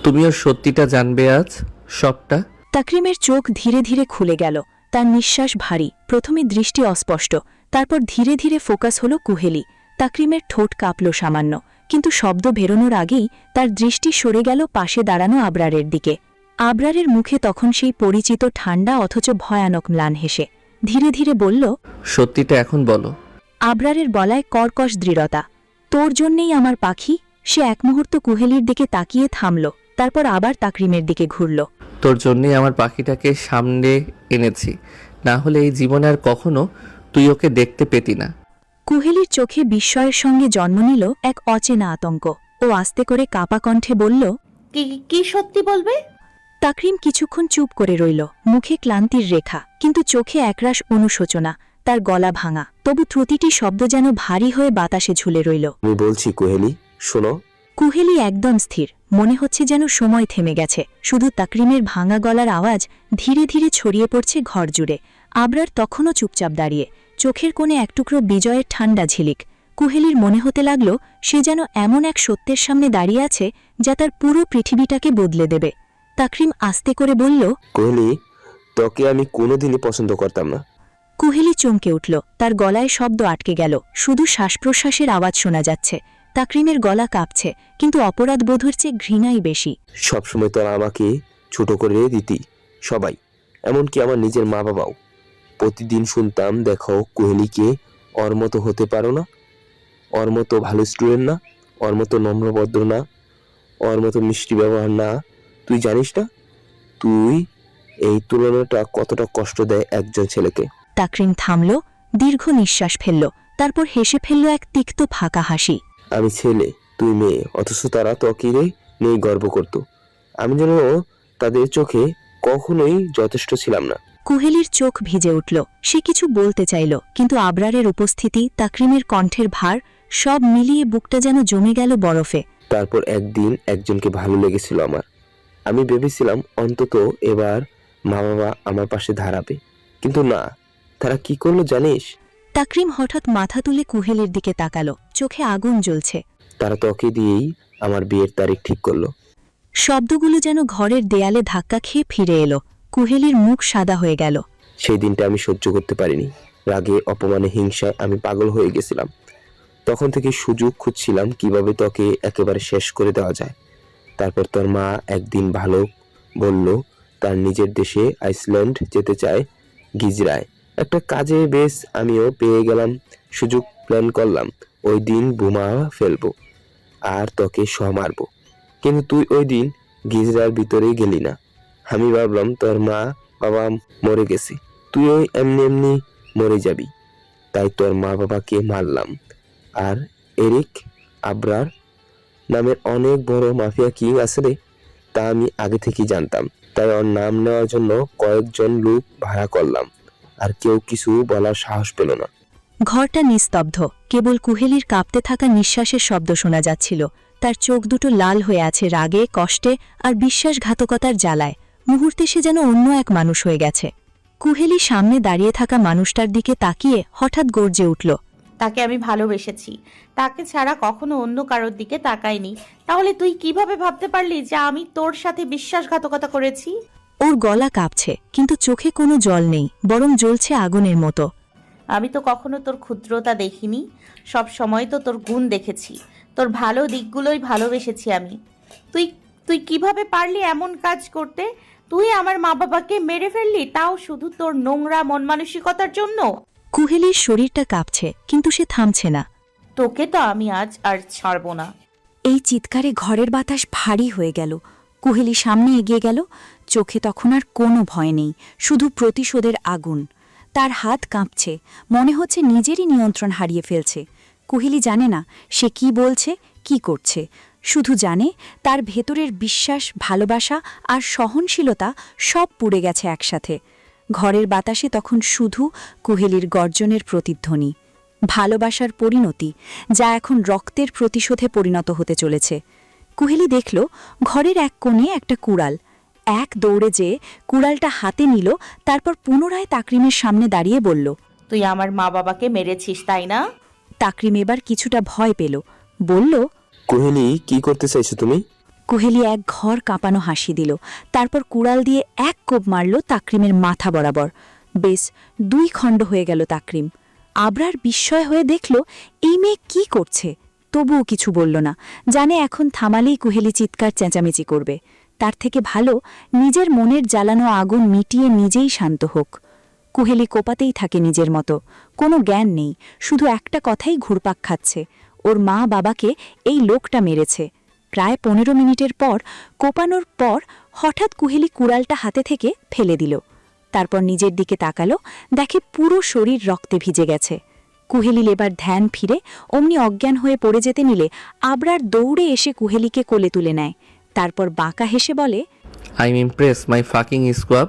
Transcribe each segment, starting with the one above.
তুমিও সত্যিটা জানবে আজ, সবটা। তাকরিমের চোখ ধীরে ধীরে খুলে গেল। তার নিঃশ্বাস ভারী, প্রথমে দৃষ্টি অস্পষ্ট, তারপর ধীরে ধীরে ফোকাস হল কুহেলি। তাকরিমের ঠোঁট কাঁপল সামান্য, কিন্তু শব্দ বেরোনোর আগেই তার দৃষ্টি সরে গেল পাশে দাঁড়ানো আবরারের দিকে। আবরারের মুখে তখন সেই পরিচিত ঠান্ডা অথচ ভয়ানক ম্লান হেসে ধীরে ধীরে বলল, সত্যিটা এখন বলো। আবরারের বলায় কর্কশ দৃঢ়তা। তোর জন্যেই আমার পাখি। সে এক মুহূর্ত কুহেলির দিকে তাকিয়ে থামল, তারপর আবার তাকরিমের দিকে ঘুরল। তোর জন্যই আমার পাখিটাকে সামনে এনেছি, না হলে এই জীবনে আর কখনো তুই ওকে দেখতে পেতি না। কুহেলির চোখে বিস্ময়ের সঙ্গে জন্ম নিল এক অচেনা আতঙ্ক। ও আস্তে করে কাপা কণ্ঠে বলল, কি কি সত্যি বলবে? তাকরিম কিছুক্ষণ চুপ করে রইল, মুখে ক্লান্তির রেখা, কিন্তু চোখে একরাশ অনুশোচনা। তার গলা ভাঙা, তবু প্রতিটি শব্দ যেন ভারী হয়ে বাতাসে ঝুলে রইল। আমি বলছি কুহেলি, শোনো। কুহেলি একদম স্থির, মনে হচ্ছে যেন সময় থেমে গেছে। শুধু তাকরিমের ভাঙা গলার আওয়াজ ধীরে ধীরে ছড়িয়ে পড়ছে ঘর জুড়ে। আবরার তখনও চুপচাপ দাঁড়িয়ে, চোখের কোণে এক টুকরো বিজয়ের ঠান্ডা ঝিলিক। কুহেলির মনে হতে লাগল সে যেন এমন এক সত্যের সামনে দাঁড়িয়ে আছে যা তার পুরো পৃথিবীটাকে বদলে দেবে। তাকরিম আস্তে করে বলল, কুহেলি, তোকে আমি কোনোদিনই পছন্দ করতাম না। কুহেলি চমকে উঠল, তার গলায় শব্দ আটকে গেল, শুধু শ্বাস প্রশ্বাসের আওয়াজ শোনা যাচ্ছে। তাকরিমের গলা কাঁপছে, কিন্তু অপরাধ বোধের চেয়ে ঘৃণাই বেশি। সবসময় তোরা আমাকে ছোট করে দিতি সবাই, এমনকি আমার নিজের মা বাবাও। প্রতিদিন শুনতাম, দেখো কুহেলিকে, ওর মতো হতে পারো না, ওর মতো ভালো স্টুডেন্ট না, ওর মতো নম্রভদ্র না, ওর মতো মিষ্টি ব্যবহার না। তুই জানিস না তুই এই তুলনাটা কতটা কষ্ট দেয় একজন ছেলেকে। তাকরিম থামল, দীর্ঘ নিঃশ্বাস ফেলল, তারপর হেসে ফেলল এক তিক্ত ফাঁকা হাসি। আমি ছেলে, তুই মেয়ে, অথচ তারা তোকে নিয়ে গর্ব করত। আমি যেন তাদের চোখে কখনোই যথেষ্ট ছিলাম না। কুহেলির চোখ ভিজে উঠল, সে কিছু বলতে চাইল, কিন্তু আবরারের উপস্থিতি, তাকরিমের কণ্ঠের ভার, সব মিলিয়ে বুকটা যেন জমে গেল বরফে। তারপর একদিন একজনকে ভালো লেগেছিল আমার। আমি ভেবেছিলাম অন্তত এবার মা বাবা আমার পাশে দাঁড়াবে, কিন্তু না। তারা কি করলো জানিস? তাকরিম হঠাৎ মাথা তুলে কুহেলির দিকে তাকালো, চোখে আগুন জ্বলছে। তারা তোকে দিয়েই আমার বিয়ের তারিখ ঠিক করলো। শব্দগুলো যেন ঘরের দেয়ালে ধাক্কা খেয়ে ফিরে এলো। কুহেলির মুখ সাদা হয়ে গেল। সেই দিনটা আমি সহ্য করতে পারিনি। রাগে, অপমানে, হিংসায় আমি পাগল হয়ে গেছিলাম। তখন থেকে সুযোগ খুঁজছিলাম কিভাবে তোকে একেবারে শেষ করে দেওয়া যায়। তারপর তোর মা একদিন ভালো বলল তার নিজের দেশে আইসল্যান্ড যেতে চায়, গিজরায় একটা কাজে। বেশ, আমিও পেয়ে গেলাম সুযোগ। প্ল্যান করলাম ওই দিন বোমা ফেলবো আর তোকে মারবো। কিন্তু তুই ওই দিন গিজরার ভিতরে গেলি না। আমি ভাবলাম তোর মা বাবা মরে গেছে, তুই ওই এমনি এমনি মরে যাবি, তাই তোর মা বাবাকে মারলাম। আর এরিক আবরার নামের অনেক বড় মাফিয়া কিং আছে রে, তা আমি আগে থেকেই জানতাম। তাই ওর নাম নেওয়ার জন্য কয়েকজন লোক ভাড়া করলাম, আর কেউ কিছু বলার সাহস পেল না। ঘরটা নিস্তব্ধ, কেবল কুহেলির কাঁপতে থাকা নিঃশ্বাসের শব্দ শোনা যাচ্ছিল। তার চোখ দুটো লাল হয়ে আছে রাগে, কষ্টে আর বিশ্বাসঘাতকতার জ্বালায়। মুহূর্তে সে যেন অন্য এক মানুষ হয়ে গেছে। কুহেলি সামনে দাঁড়িয়ে থাকা মানুষটার দিকে তাকিয়ে হঠাৎ গর্জে উঠল, তাকে আমি ভালোবেসেছি, তাকে ছাড়া কখনো অন্য কারোর দিকে তাকাইনি। তাহলে তুই কিভাবে ভাবতে পারলি যে আমি তোর সাথে বিশ্বাসঘাতকতা করেছি? ওর গলা কাঁপছে, কিন্তু চোখে কোনো জল নেই, বরং জ্বলছে আগুনের মতো। আমি তো কখনো তোর ক্ষুদ্রতা দেখিনি, সব সময় তো তোর গুণ দেখেছি, তোর ভালো দিকগুলোই ভালোবেসেছি আমি। তুই তুই কিভাবে পারলি এমন কাজ করতে? তুই আমার মা বাবাকে মেরে ফেললি, তাও শুধু তোর নোংরা মন মানসিকতার জন্য। কুহেলির শরীরটা কাঁপছে, কিন্তু সে থামছে না। তোকে তো আমি আজ আর ছাড়বো না। এই চিৎকারে ঘরের বাতাস ভারী হয়ে গেল। কুহেলি সামনে এগিয়ে গেল, চোখে তখন আর কোনো ভয় নেই, শুধু প্রতিশোধের আগুন। তার হাত কাঁপছে, মনে হচ্ছে নিজেরই নিয়ন্ত্রণ হারিয়ে ফেলছে। কুহেলি জানে না সে কি বলছে, কি করছে, শুধু জানে তার ভেতরের বিশ্বাস, ভালোবাসা আর সহনশীলতা সব পুড়ে গেছে একসাথে। ঘরের বাতাসে তখন শুধু কুহেলির গর্জনের প্রতিধ্বনি, ভালোবাসার পরিণতি, যা এখন রক্তের প্রতিশোধে পরিণত হতে চলেছে। কুহেলি দেখল ঘরের এক কোণে একটা কুড়াল। এক দৌড়ে যেয়ে কুড়ালটা হাতে নিল, তারপর পুনরায় তাকরিমের সামনে দাঁড়িয়ে বলল, তুই আমার মা বাবাকে মেরেছিস, তাই না? তাকরিম এবার কিছুটা ভয় পেল, বলল, কুহেলি, কি করতে চাইছো তুমি? কুহেলি এক ঘর কাঁপানো হাসি দিল, তারপর কুড়াল দিয়ে এক কোপ মারল তাকরিমের মাথা বরাবর। বেশ 2 খণ্ড হয়ে গেল তাকরিম। আবরার বিস্ময় হয়ে দেখল এই মেয়ে কি করছে, তবুও কিছু বলল না, জানে এখন থামালেই কুহেলি চিৎকার চেঁচামেচি করবে। তার থেকে ভালো নিজের মনের জ্বালানো আগুন মিটিয়ে নিজেই শান্ত হোক। কুহেলি কোপাতেই থাকে নিজের মতো, কোনো জ্ঞান নেই, শুধু একটা কথাই ঘুরপাক খাচ্ছে, ওর মা বাবাকে এই লোকটা মেরেছে। প্রায় 15 মিনিটের পর কোপানোর পর হঠাৎ কুহেলি কুড়ালটা হাতে থেকে ফেলে দিল। তারপর নিজের দিকে তাকালো, দেখে পুরো শরীর রক্তে ভিজে গেছে। কুহেলির এবার ধ্যান ফিরে অমনি অজ্ঞান হয়ে পড়ে যেতে নিলে আবরার দৌড়ে এসে কুহেলিকে কোলে তুলে নেয়। তারপর বাঁকা হেসে বলে, I am impress my fucking squab.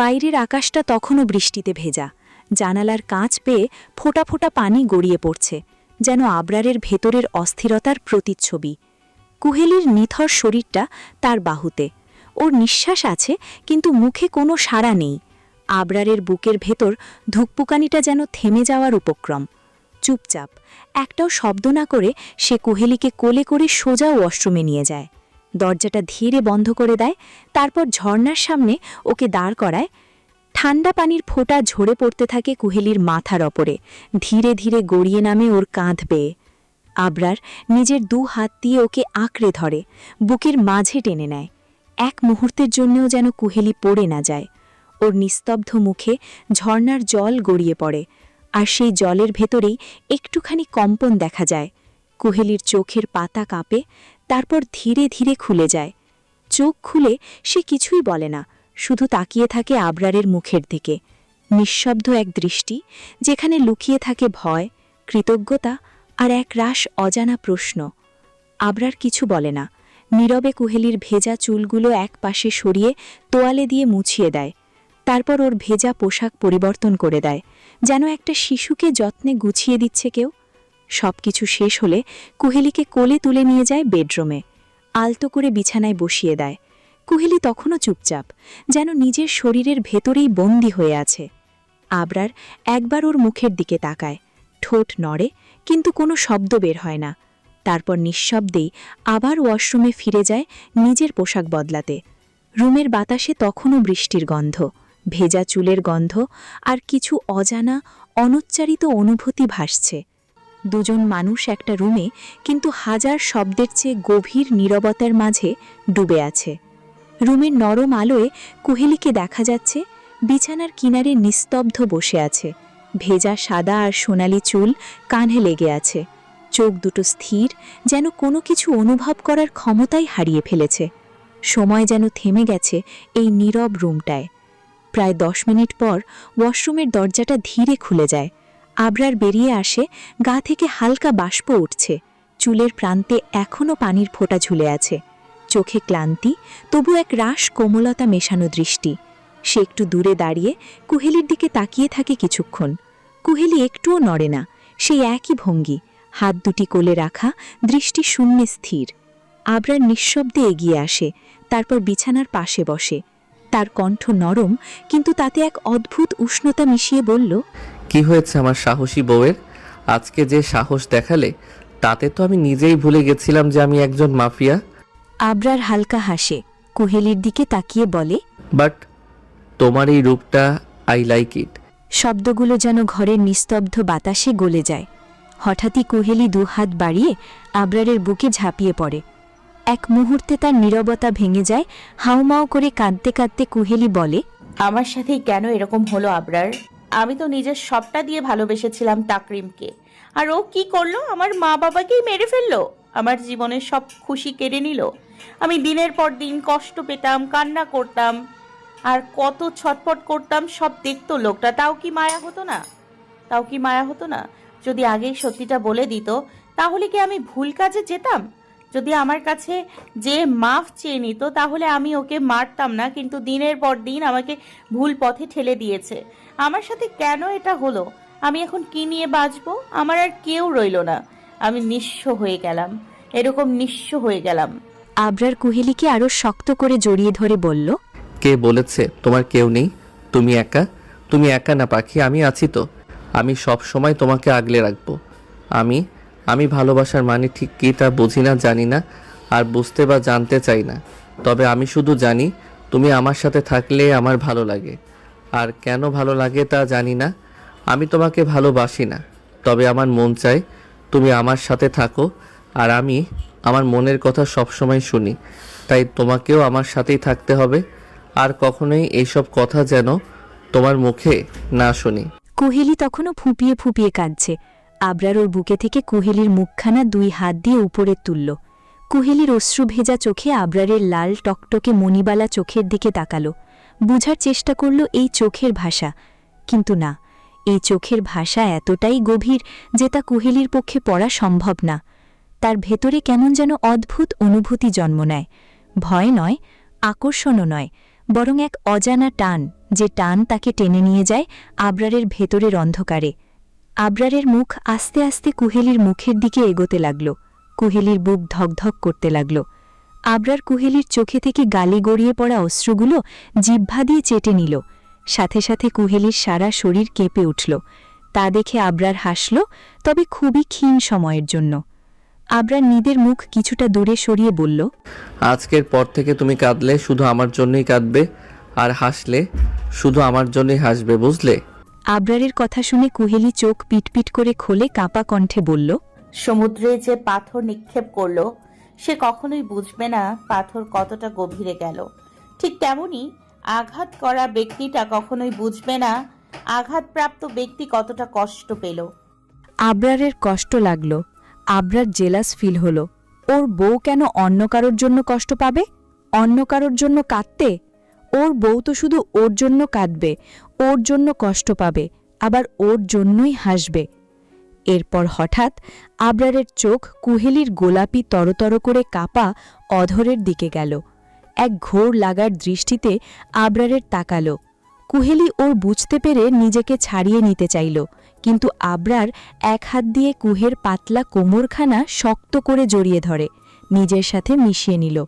বাইরের আকাশটা তখনও বৃষ্টিতে ভেজা, জানালার কাঁচ পেয়ে ফোঁটা ফোঁটা পানি গড়িয়ে পড়ছে, যেন আবরারের ভেতরের অস্থিরতার প্রতিচ্ছবি। কুহেলির নিথর শরীরটা তার বাহুতে, ওর নিঃশ্বাস আছে কিন্তু মুখে কোনো সাড়া নেই। আবরারের বুকের ভেতর ধুকপুকানিটা যেন থেমে যাওয়ার উপক্রম। চুপচাপ একটাও শব্দ না করে সে কুহেলিকে কোলে করে সোজা ওয়াশরুমে নিয়ে যায়, দরজাটা ধীরে বন্ধ করে দেয়, তারপর ঝর্ণার সামনে ওকে দাঁড় করায়। ঠান্ডা পানির ফোঁটা ঝরে পড়তে থাকে কুহেলির মাথার ওপরে, ধীরে ধীরে গড়িয়ে নামে ওর কাঁধ বেয়ে। আবরার নিজের 2 হাত দিয়ে ওকে আঁকড়ে ধরে, বুকের মাঝে টেনে নেয়। এক মুহূর্তের জন্যও যেন কুহেলি পড়ে না যায়। ওর নিস্তব্ধ মুখে ঝর্ণার জল গড়িয়ে পড়ে, আর সেই জলের ভেতরেই একটুখানি কম্পন দেখা যায়। কুহেলির চোখের পাতা কাঁপে, তারপর ধীরে ধীরে খুলে যায়। চোখ খুলে সে কিছুই বলে না, শুধু তাকিয়ে থাকে আবরারের মুখের দিকে। নিঃশব্দ এক দৃষ্টি, যেখানে লুকিয়ে থাকে ভয়, কৃতজ্ঞতা আর এক রাশ অজানা প্রশ্ন। আবরার কিছু বলে না, নীরবে কুহেলির ভেজা চুলগুলো এক পাশে সরিয়ে তোয়ালে দিয়ে মুছিয়ে দেয়। তারপর ওর ভেজা পোশাক পরিবর্তন করে দেয়, যেন একটা শিশুকে যত্নে গুছিয়ে দিচ্ছে কেউ। সবকিছু শেষ হলে কুহেলিকে কোলে তুলে নিয়ে যায় বেডরুমে, আলতো করে বিছানায় বসিয়ে দেয়। কুহেলি তখনও চুপচাপ, যেন নিজের শরীরের ভেতরেই বন্দী হয়ে আছে। আবরার একবার ওর মুখের দিকে তাকায়, ঠোঁট নড়ে কিন্তু কোনো শব্দ বের হয় না। তারপর নিঃশব্দেই আবার ওয়াশরুমে ফিরে যায় নিজের পোশাক বদলাতে। রুমের বাতাসে তখনও বৃষ্টির গন্ধ, ভেজা চুলের গন্ধ আর কিছু অজানা অনুচ্চারিত অনুভূতি ভাসছে। 2জন মানুষ একটা রুমে, কিন্তু হাজার শব্দের চেয়ে গভীর নীরবতার মাঝে ডুবে আছে। রুমের নরম আলোয় কুহেলিকে দেখা যাচ্ছে বিছানার কিনারে নিস্তব্ধ বসে আছে, ভেজা সাদা আর সোনালি চুল কাঁধে লেগে আছে, চোখ দুটো স্থির, যেন কোনো কিছু অনুভব করার ক্ষমতাই হারিয়ে ফেলেছে। সময় যেন থেমে গেছে এই নীরব রুমটায়। প্রায় 10 মিনিট পর ওয়াশরুমের দরজাটা ধীরে খুলে যায়। আবরার বেরিয়ে আসে, গা থেকে হালকা বাষ্প উঠছে, চুলের প্রান্তে এখনও পানির ফোঁটা ঝুলে আছে, চোখে ক্লান্তি, তবু এক রাশ কোমলতা মেশানো দৃষ্টি। সে একটু দূরে দাঁড়িয়ে কুহেলির দিকে তাকিয়ে থাকে কিছুক্ষণ। কুহেলি একটুও নড়ে না, সেই একই ভঙ্গি, হাত দুটি কোলে রাখা, দৃষ্টি শূন্যে স্থির। আবরার নিঃশব্দে এগিয়ে আসে, তারপর বিছানার পাশে বসে। তার কণ্ঠ নরম, কিন্তু তাতে এক অদ্ভুত উষ্ণতা মিশিয়ে বলল, কি হয়েছে আমার সাহসী বউয়ের? আজকে যে সাহস দেখালে, তাতে তো আমি নিজেই ভুলে গেছিলাম যে আমি একজন মাফিয়া। আবরার হালকা হাসে, কুহেলির দিকে তাকিয়ে বলে, বাট তোমার এই রূপটা, আই লাইক ইট। শব্দগুলো যেন ঘরের নিস্তব্ধ বাতাসে গলে যায়। হঠাৎই কুহেলি 2 হাত বাড়িয়ে আবরারের বুকে ঝাঁপিয়ে পড়ে। এক মুহূর্তে তার নীরবতা ভেঙে যায়। হাউমাউ করে কাঁদতে কাঁদতে কুহেলি বলে, আমার সাথেই কেন এরকম হলো আবরার? আমি তো নিজের সবটা দিয়ে ভালোবেসেছিলাম তাকরিমকে, আর ও কি করলো? আমার মা বাবাকেই মেরে ফেললো, আমার জীবনের সব খুশি কেড়ে নিল। আমি দিনের পর দিন কষ্ট পেতাম, কান্না করতাম, আর কত ছটফট করতাম, সব দেখতো লোকটা। তাও কি মায়া হতো না? তাও কি মায়া হতো না? যদি আগেই সত্যিটা বলে দিত, তাহলে কি আমি ভুল কাজে যেতাম? যদি আমার কাছে যে মাফ চেয়ে নিত, তাহলে আমি ওকে মারতাম না। কিন্তু দিনের পর দিন আমাকে ভুল পথে ঠেলে দিয়েছে। আমার সাথে কেন এটা হলো? আমি এখন কি নিয়ে বাঁচবো? আমার আর কেউ রইল না। আমি নিঃস্ব হয়ে গেলাম, এরকম নিঃস্ব হয়ে গেলাম। আবরার কুহেলিকে আরো শক্ত করে জড়িয়ে ধরে বলল, কে বলেছে তোমার কেউ নেই? তুমি একা। তুমি একা না পাখি, আমি আছি তো। আমি সব সময় তোমাকে আগলে রাখবো। আমি ভালোবাসার মানে ঠিক কী তা বুঝি না, জানি না। আর বুঝতে বা জানতে চাই না। তবে আমি শুধু জানি তুমি আমার সাথে থাকলে আমার ভালো লাগে। আর কেন ভালো লাগে তা জানি না। আমি তোমাকে ভালোবাসি না, তবে আমার মন চায় তুমি আমার সাথে থাকো। আর আমি আমার মনের কথা সবসময় শুনি, তাই তোমাকেও আমার সাথেই থাকতে হবে। আর কখনোই এইসব কথা যেন তোমার মুখে না শুনি। কুহেলি তখনও ফুপিয়ে ফুপিয়ে কাঁদছে। আবরার ওর বুকে থেকে কুহেলির মুখখানা 2 হাত দিয়ে উপরে তুলল। কুহেলির অশ্রু ভেজা চোখে আবরারের লাল টকটকে মণিবালা চোখের দিকে তাকালো। বুঝার চেষ্টা করল এই চোখের ভাষা, কিন্তু না, এই চোখের ভাষা এতটাই গভীর যে তা কুহেলির পক্ষে পড়া সম্ভব না। তার ভেতরে কেমন যেন অদ্ভুত অনুভূতি জন্ম নেয়। ভয় নয়, আকর্ষণও নয়, বরং এক অজানা টান, যে টান তাকে টেনে নিয়ে যায় আবরারের ভেতরের অন্ধকারে। আবরারের মুখ আস্তে আস্তে কুহেলির মুখের দিকে এগোতে লাগল। কুহেলির বুক ধকধক করতে লাগল। আবরার কুহেলির চোখে থেকে গালি গড়িয়ে পড়া অশ্রুগুলো জিহ্বা দিয়ে চেটে নিল। সাথে সাথে কুহেলির সারা শরীর কেঁপে উঠল। তা দেখে আবরার হাসল, তবে খুবই ক্ষীণ সময়ের জন্য। আবরার নিদের মুখ কিছুটা দূরে সরিয়ে বলল, আজকের পর থেকে তুমি কাঁদলে শুধু আমার জন্যই কাঁদবে, আর হাসলে শুধু আমার জন্যই হাসবে, বুঝলে? আবরারের কথা শুনে কুহেলি চোখ পিটপিট করে খোলে কাঁপা কণ্ঠে বলল, সমুদ্রে যে পাথর নিক্ষেপ করলো সে কখনোই বুঝবে না পাথর কতটা গভীরে গেল। ঠিক তেমনি আঘাত করা ব্যক্তিটা কখনোই বুঝবে না আঘাতপ্রাপ্ত ব্যক্তি কতটা কষ্ট পেল। আবরারের কষ্ট লাগল। আবরার জেলাস ফিল হলো। ওর বউ কেন অন্য কারোর জন্য কষ্ট পাবে? অন্য কারোর জন্য কাঁদতে? ওর বউ তো শুধু ওর জন্য কাঁদবে, ওর জন্য কষ্ট পাবে, আবার ওর জন্যই হাসবে। এরপর হঠাৎ আবরারের চোখ কুহেলির গোলাপি তরতর করে কাঁপা অধরের দিকে গেল। এক ঘোর লাগার দৃষ্টিতে আবরারের তাকালো। কুহেলি ওর বুঝতে পেরে নিজেকে ছাড়িয়ে নিতে চাইল, কিন্তু আবরার এক হাত দিয়ে কুহের পাতলা কোমরখানা শক্ত করে জড়িয়ে ধরে নিজের সাথে মিশিয়ে নিল।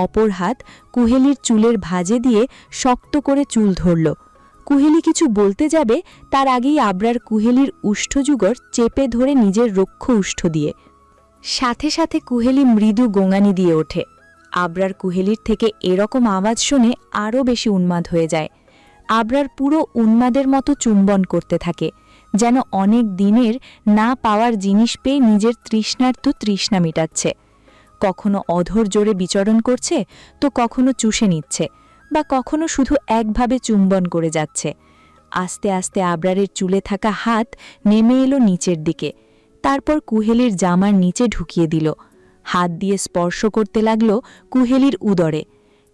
অপর হাত কুহেলির চুলের ভাঁজে দিয়ে শক্ত করে চুল ধরল। কুহেলি কিছু বলতে যাবে, তার আগেই আবরার কুহেলির উষ্ঠযুগর চেপে ধরে নিজের রক্ষ উষ্ঠ দিয়ে। সাথে সাথে কুহেলি মৃদু গোঙানি দিয়ে ওঠে। আবরার কুহেলির থেকে এরকম আওয়াজ শুনে আরও বেশি উন্মাদ হয়ে যায়। আবরার পুরো উন্মাদের মতো চুম্বন করতে থাকে, যেন অনেক দিনের না পাওয়ার জিনিস পেয়ে নিজের তৃষ্ণার্ত তৃষ্ণা মেটাচ্ছে। কখনো অধর জোরে বিচরণ করছে, তো কখনো চুষে নিচ্ছে, বা কখনো শুধু একভাবে চুম্বন করে যাচ্ছে। আস্তে আস্তে আবরারের চুলে থাকা হাত নেমে এলো নিচের দিকে, তারপর কুহেলির জামার নিচে ঢুকিয়ে দিল। হাত দিয়ে স্পর্শ করতে লাগল কুহেলির উদরে।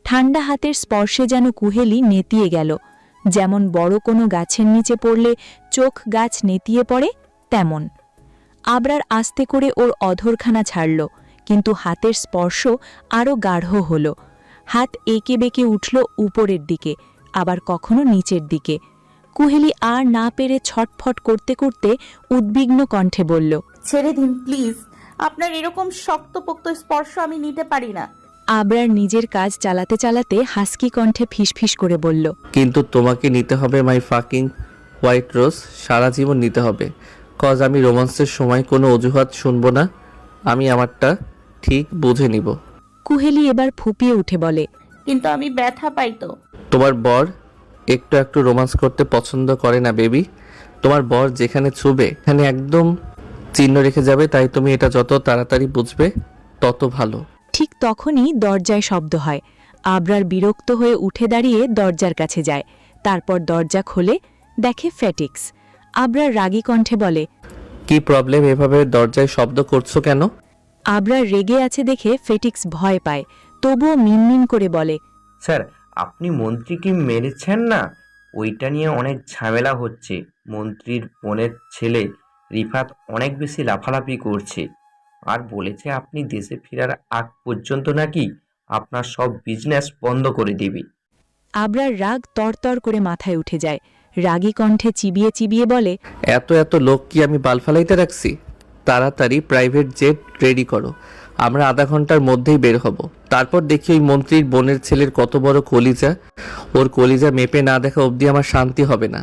ঠান্ডা হাতের স্পর্শে যেন কুহেলি নেতিয়ে গেল। যেমন বড় কোনো গাছের নিচে পড়লে চোখ গাছ নেতিয়ে পড়ে, তেমন। আবরার আস্তে করে ওর অধরখানা ছাড়ল, কিন্তু হাতের স্পর্শ আরও গাঢ় হল। হাত এঁকে বেঁকে উঠল উপরের দিকে, আবার কখনো নিচের দিকে। কুহেলি আর না পেরে ছটফট করতে করতে উদ্বিগ্ন কণ্ঠে বলল, ছেড়ে দিন প্লিজ, আপনার এরকম শক্তপোক্ত স্পর্শ আমি নিতে পারি না। আবরার নিজের কাজ চালাতে চালাতে হাসকি কণ্ঠে ফিসফিস করে বলল, কিন্তু তোমাকে নিতে হবে মাই ফাকিং হোয়াইট রোজ, সারা জীবন নিতে হবে। কজ আমি রোমান্সের সময় কোনো অজুহাত শুনবো না, আমি আমারটা ঠিক বুঝে নিব। কুহেলি এবার ফুপিয়ে উঠে বলে, কিন্তু আমি ব্যথা পাই তো। তোমার বর একটু একটু রোমান্স করতে পছন্দ করে না বেবি? তোমার বর যেখানে ছুবে এখানে একদম চিহ্ন রেখে যাবে, তাই তুমি এটা যত তাড়াতাড়ি বুঝবে তত ভালো। ঠিক তখনই দরজায় শব্দ হয়। আবরার বিরক্ত হয়ে উঠে দাঁড়িয়ে দরজার কাছে যায়। তারপর দরজা খোলে, দেখে ফেটিক্স। আবরার রাগী কণ্ঠে বলে, কি প্রবলেম, এভাবে দরজায় শব্দ করছো কেন? আবরার রেগে আছে দেখে ফেটিক্স ভয় পায়, তবুও মিনমিন করে বলে, স্যার, আপনি মন্ত্রীকে মেরেছেন না, ওইটা নিয়ে অনেক ঝামেলা হচ্ছে। মন্ত্রীর বোনের ছেলে রিফাত অনেক বেশি লাফালাফি করছে, আর বলেছে আপনি দেশে ফেরার আগ পর্যন্ত নাকি আপনার সব বিজনেস বন্ধ করে দেবে। আবরার রাগ তরতর করে মাথায় উঠে যায়। রাগী কণ্ঠে চিবিয়ে চিবিয়ে বলে, এত এত লোক কি আমি বাল ফালাইতে রাখছি? তাড়াতাড়ি প্রাইভেট জেট রেডি করো, আমরা আধা ঘন্টার মধ্যেই বের হব। তারপর দেখি ওই মন্ত্রীর বোনের ছেলের কত বড় কলিজা। ওর কলিজা মেপে না দেখা অবধি আমার শান্তি হবে না।